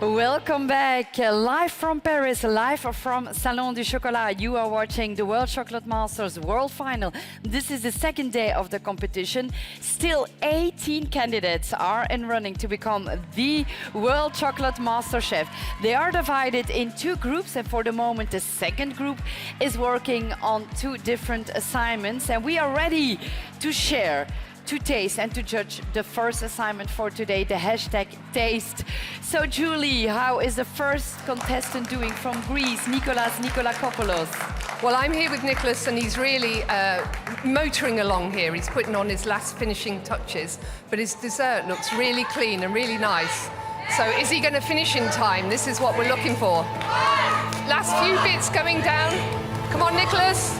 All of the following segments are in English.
Welcome back, live from Paris, live from Salon du Chocolat. You are watching the World Chocolate Masters World Final. This is the second day of the competition. Still 18 candidates are in running to become the World Chocolate Master Chef. They are divided in two groups, and for the moment the second group is working on two different assignments, and we are ready to share, to taste and to judge the first assignment for today, the hashtag taste. So Julie, how is the first contestant doing from Greece, Nicolas Nikolakopoulos? Well, I'm here with Nicolas and he's really motoring along here. He's putting on his last finishing touches, but his dessert looks really clean and really nice. So is he going to finish in time? This is what we're looking for. Last few bits going down. Come on, Nicolas.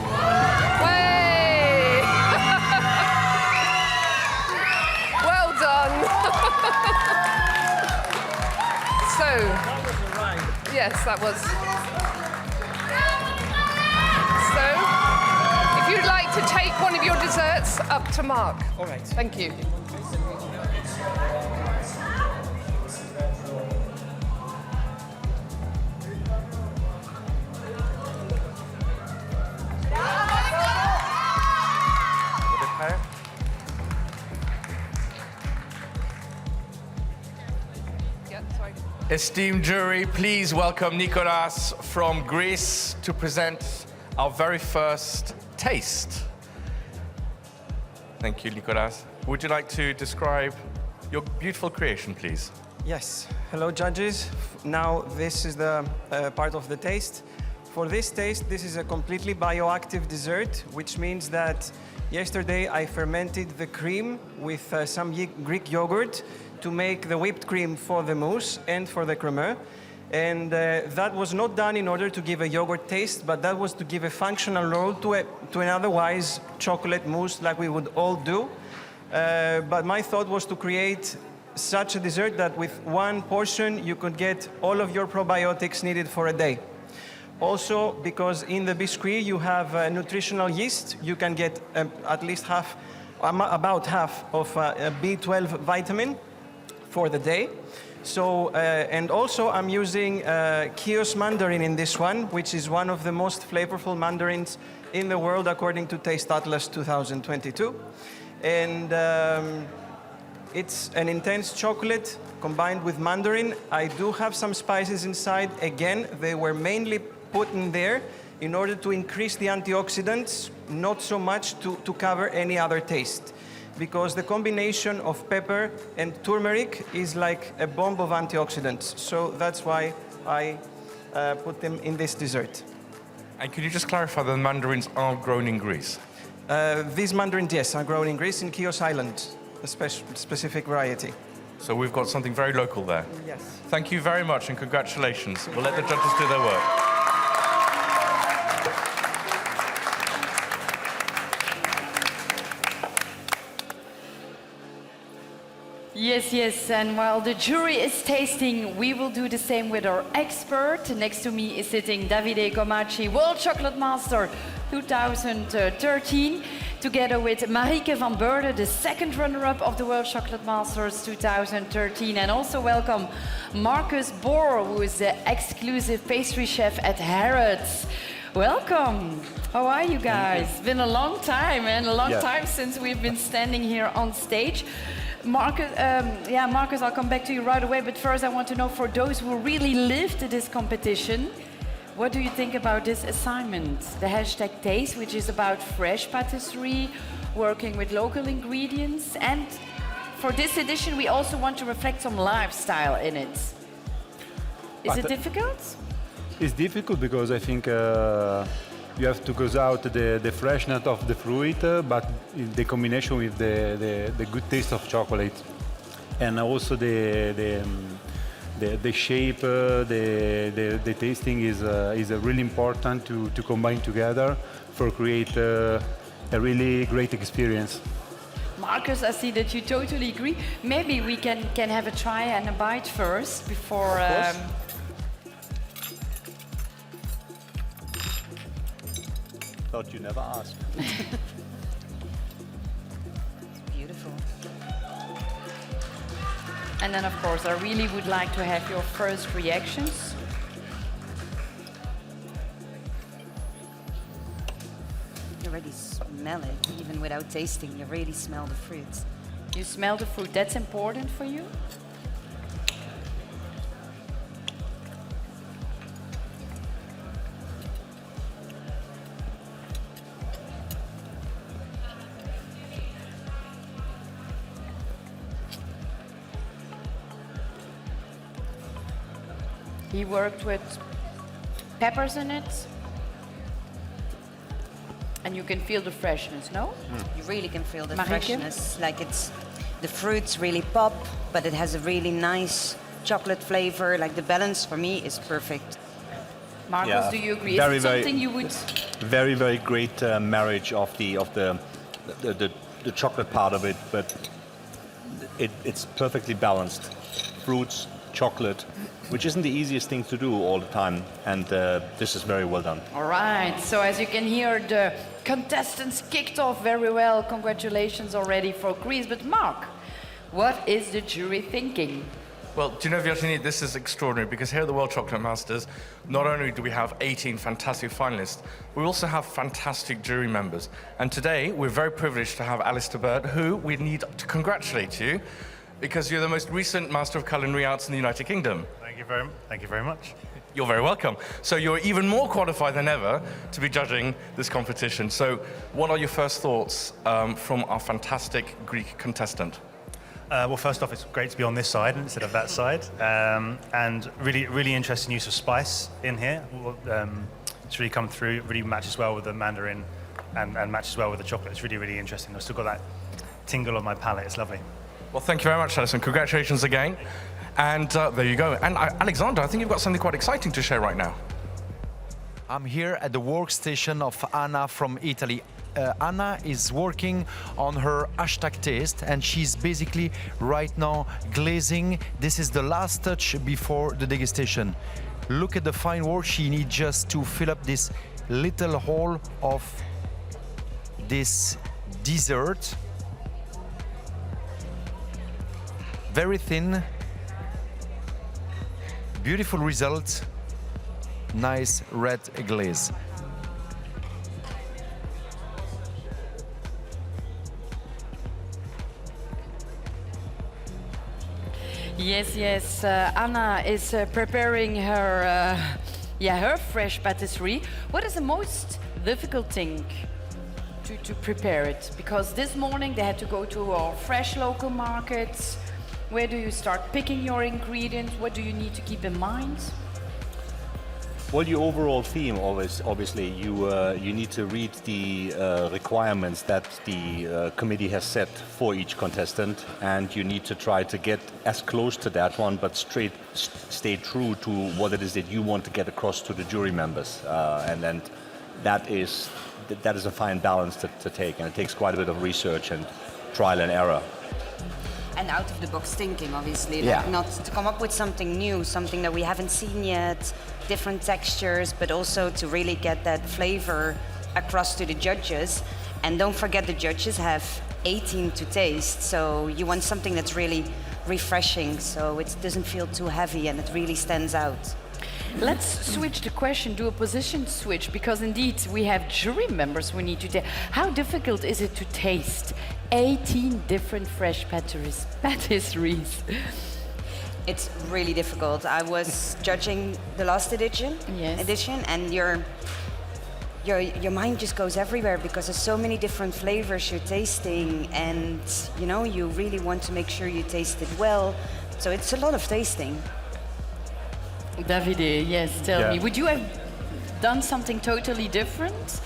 Way! Well done. So, That was the right. yes, that was. So, if you'd like to take one of your desserts up to Mark. All right. Thank you. Yeah, sorry. Esteemed jury, please welcome Nicolas from Greece to present our very first taste. Thank you, Nicolas. Would you like to describe your beautiful creation, please? Yes. Hello, judges. Now, this is the part of the taste. For this taste, this is a completely bioactive dessert, which means that yesterday I fermented the cream with some Greek yogurt to make the whipped cream for the mousse and for the cremeux. And that was not done in order to give a yogurt taste, but that was to give a functional role to an otherwise chocolate mousse like we would all do. But my thought was to create such a dessert that with one portion you could get all of your probiotics needed for a day. Also, because in the biscuit you have nutritional yeast, you can get at least about half of a B12 vitamin for the day. So, and also I'm using Chios mandarin in this one, which is one of the most flavorful mandarins in the world according to Taste Atlas 2022. And it's an intense chocolate combined with mandarin. I do have some spices inside. Again, they were mainly put in there in order to increase the antioxidants, not so much to cover any other taste. Because the combination of pepper and turmeric is like a bomb of antioxidants. So that's why I put them in this dessert. And could you just clarify that the mandarins are grown in Greece? These mandarins, yes, are grown in Greece, in Chios Island, a specific variety. So we've got something very local there. Yes. Thank you very much and congratulations. We'll let the judges do their work. Yes, yes, and while the jury is tasting, we will do the same with our expert. Next to me is sitting Davide Comaci, World Chocolate Master 2013, together with Marieke van Beurden, the second runner-up of the World Chocolate Masters 2013. And also welcome Marcus Bohr, who is the exclusive pastry chef at Harrods. Welcome. How are you guys? It's been a long time, and a long time since we've been standing here on stage. Marcus, Marcus, I'll come back to you right away, but first I want to know, for those who really lived this competition, what do you think about this assignment? The hashtag taste, which is about fresh patisserie, working with local ingredients, and for this edition we also want to reflect some lifestyle in it. Is it difficult? It's difficult because I think you have to go out the freshness of the fruit, but the combination with the good taste of chocolate, and also the shape, the tasting is really important to combine together for create a really great experience. Marcus, I see that you totally agree. Maybe we can have a try and a bite first before. Thought you never asked. Beautiful. And then, of course, I really would like to have your first reactions. You already smell it, even without tasting. You really smell the fruits. You smell the fruit. That's important for you? He worked with peppers in it. And you can feel the freshness, no? You really can feel the Marieke? freshness. Like the fruits really pop, but it has a really nice chocolate flavor. Like the balance for me is perfect. Marcos, Yeah. do you agree? Very, Is it very- something you would... Very, very great marriage of the chocolate part of it, but it's perfectly balanced. Fruits, chocolate, which isn't the easiest thing to do all the time, and this is very well done. All right, so as you can hear, the contestants kicked off very well. Congratulations already for Greece. But Mark, what is the jury thinking? Well, do you know, Virginie, this is extraordinary because here at the World Chocolate Masters, not only do we have 18 fantastic finalists, we also have fantastic jury members. And today, we're very privileged to have Alistair Bird, who we need to congratulate you because you're the most recent Master of Culinary Arts in the United Kingdom. Thank you very much. You're very welcome. So you're even more qualified than ever to be judging this competition. So what are your first thoughts from our fantastic Greek contestant? Well, first off, it's great to be on this side instead of that side, and really interesting use of spice in here. It's really come through. It really matches well with the mandarin, and matches well with the chocolate. It's really interesting. I've still got that tingle on my palate. It's lovely. Well, thank you very much, Alison. Congratulations again. And there you go. And Alexander, I think you've got something quite exciting to share right now. I'm here at the workstation of Anna from Italy. Anna is working on her hashtag taste, and she's basically right now glazing. This is the last touch before the degustation. Look at the fine work. She needs just to fill up this little hole of this dessert. Very thin, beautiful result, nice red glaze. Yes. Anna is preparing her, her fresh patisserie. What is the most difficult thing to prepare it? Because this morning they had to go to our fresh local markets. Where do you start picking your ingredients? What do you need to keep in mind? Well, your overall theme, obviously, you need to read the requirements that the committee has set for each contestant, and you need to try to get as close to that one, but stay true to what it is that you want to get across to the jury members, and then that is a fine balance to take, and it takes quite a bit of research and trial and error. And out of the box thinking, obviously. Yeah. Like not to come up with something new, something that we haven't seen yet, different textures, but also to really get that flavor across to the judges. And don't forget the judges have 18 to taste, so you want something that's really refreshing, so it doesn't feel too heavy and it really stands out. Let's switch the question, do a position switch, because indeed we have jury members we need to taste. How difficult is it to taste 18 different fresh patisseries? It's really difficult. I was judging the last edition, and your mind just goes everywhere because there's so many different flavors you're tasting, and you really want to make sure you taste it well. So it's a lot of tasting. Davide, yes, tell me. Would you have done something totally different?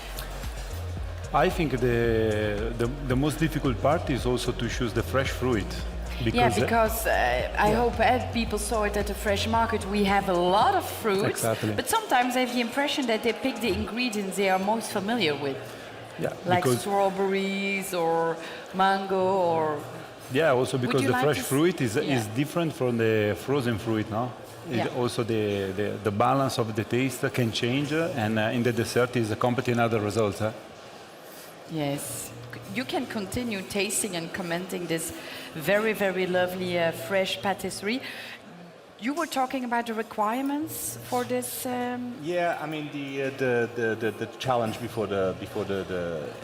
I think the most difficult part is also to choose the fresh fruit. Because I hope people saw it at the fresh market. We have a lot of fruits, Exactly. but sometimes I have the impression that they pick the ingredients they are most familiar with, like strawberries or mango or... Yeah, also because the fresh to fruit is different from the frozen fruit, no? Also the balance of the taste can change, and in the dessert is a completely another result. Yes. You can continue tasting and commenting this very, very lovely fresh patisserie. You were talking about the requirements for this. Yeah, I mean the challenge before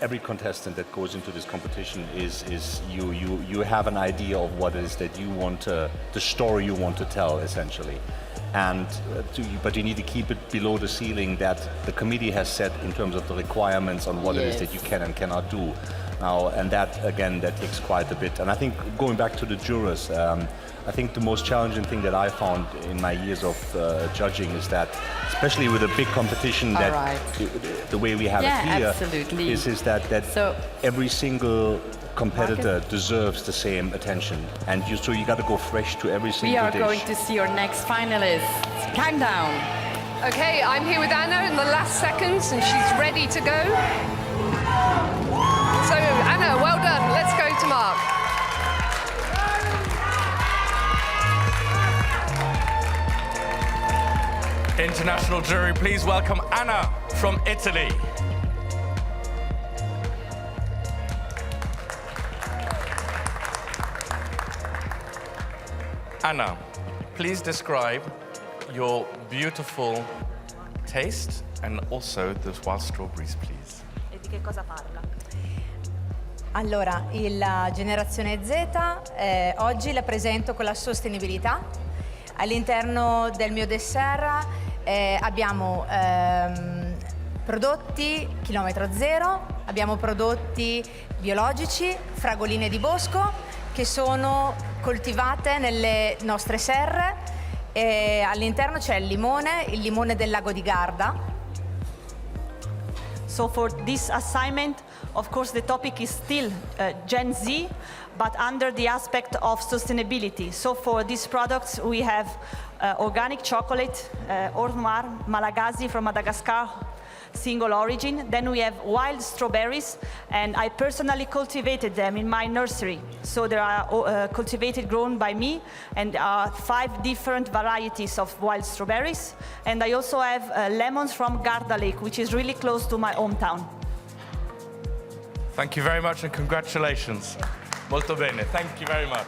every contestant that goes into this competition is you have an idea of what it is that you want the story you want to tell essentially, and but you need to keep it below the ceiling that the committee has set in terms of the requirements on what it is that you can and cannot do. Now, and that again that takes quite a bit. And I think going back to the jurors. I think the most challenging thing that I found in my years of judging is that, especially with a big competition, that the way we have it here, absolutely. is that So, every single competitor deserves the same attention, and so you got to go fresh to every single dish. we are going to see our next finalist. Countdown. Okay, I'm here with Anna in the last seconds, and she's ready to go. So, Anna, well done. Let's go to Mark. International jury, please welcome Anna from Italy. Anna, please describe your beautiful taste and also the wild strawberries, please. E di che cosa parla? Allora, la generazione Z oggi la presento con la sostenibilità. All'interno del mio dessert abbiamo prodotti chilometro zero, abbiamo prodotti biologici, fragoline di bosco che sono coltivate nelle nostre serre. All'interno c'è il limone del lago di Garda. So for this assignment, of course, the topic is still Gen Z, but under the aspect of sustainability. So for these products, we have organic chocolate, Ormar Malagasy from Madagascar, single origin. Then we have wild strawberries, and I personally cultivated them in my nursery. So they are cultivated, grown by me, and 5 different varieties of wild strawberries. And I also have lemons from Garda Lake, which is really close to my hometown. Thank you very much and congratulations. Molto bene, thank you very much.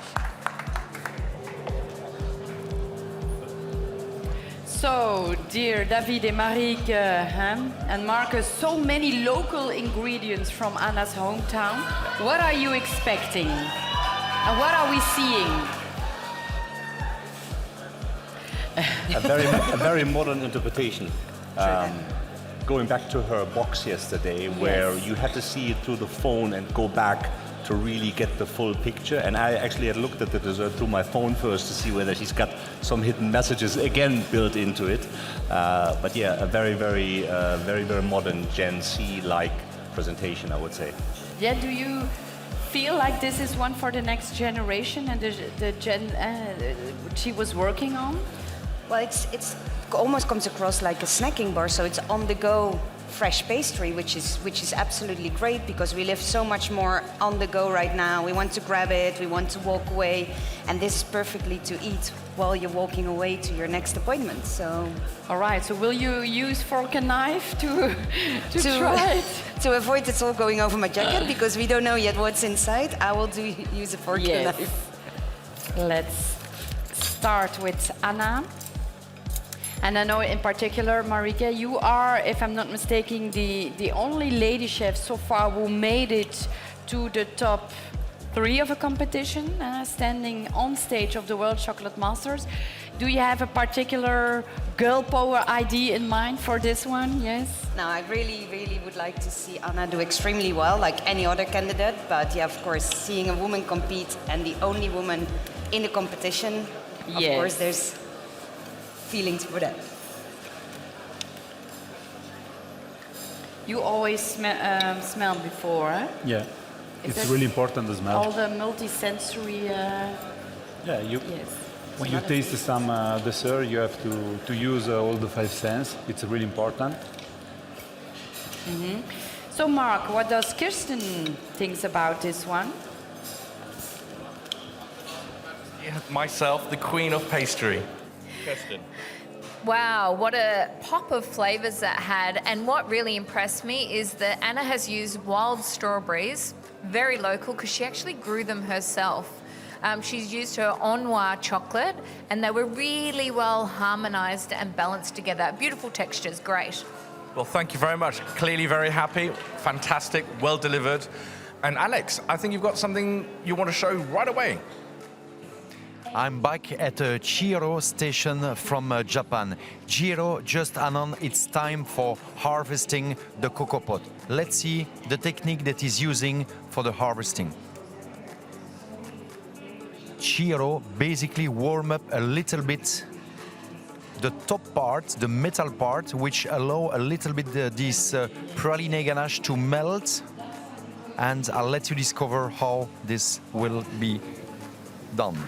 So, dear Davide, Marieke, and Marcus, so many local ingredients from Anna's hometown. What are you expecting? And what are we seeing? A very modern interpretation. Going back to her box yesterday, where you had to see it through the phone and go back to really get the full picture. And I actually had looked at the dessert through my phone first to see whether she's got some hidden messages again built into it. But yeah, a very modern Gen Z-like presentation, I would say. Yeah, do you feel like this is one for the next generation and the gen she was working on? Well, it's almost comes across like a snacking bar, so it's on the go fresh pastry, which is absolutely great because we live so much more on the go right now. We want to grab it, we want to walk away, and this is perfectly to eat while you're walking away to your next appointment. So, all right. So, will you use fork and knife to try it? To avoid it all going over my jacket because we don't know yet what's inside, I will use a fork and knife. Let's start with Anna. And I know in particular, Marieke, you are, if I'm not mistaken, the only lady chef so far who made it to the top 3 of a competition, standing on stage of the World Chocolate Masters. Do you have a particular girl power idea in mind for this one? Yes? No, I really would like to see Anna do extremely well, like any other candidate. But yeah, of course, seeing a woman compete and the only woman in the competition, of course, there's feelings for that. You always smell before, eh? Yeah, it's really important to smell. All the multi-sensory. When you taste some dessert, you have to use all the 5 senses. It's really important. Mm-hmm. So, Mark, what does Kirsten think about this one? Myself, the queen of pastry. Kirsten. Wow, what a pop of flavours that had. And what really impressed me is that Anna has used wild strawberries, very local, because she actually grew them herself. She's used her Ennoir chocolate, and they were really well harmonised and balanced together. Beautiful textures, great. Well, thank you very much. Clearly very happy, fantastic, well delivered. And Alex, I think you've got something you want to show right away. I'm back at a Chiro station from Japan. Chiro just announced it's time for harvesting the cocoa pod. Let's see the technique that he's using for the harvesting. Chiro basically warm up a little bit the top part, the metal part, which allow a little bit this praline ganache to melt. And I'll let you discover how this will be done.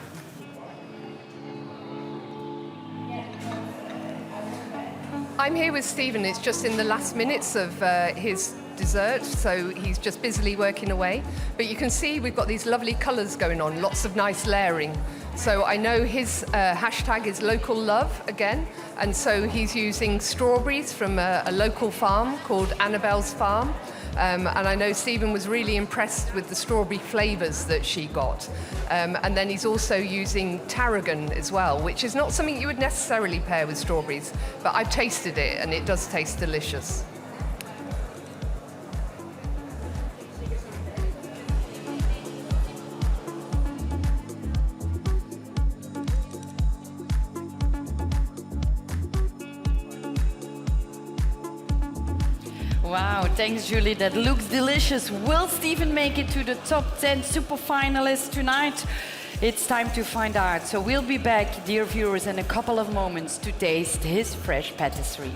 I'm here with Stephen. It's just in the last minutes of his dessert, so he's just busily working away. But you can see we've got these lovely colours going on, lots of nice layering. So I know his hashtag is local love again, and so he's using strawberries from a local farm called Annabelle's Farm. And I know Stephen was really impressed with the strawberry flavours that she got. And then he's also using tarragon as well, which is not something you would necessarily pair with strawberries, but I've tasted it and it does taste delicious. Wow, thanks Julie, that looks delicious. Will Stephen make it to the top 10 super finalists tonight? It's time to find out. So we'll be back, dear viewers, in a couple of moments to taste his fresh patisserie.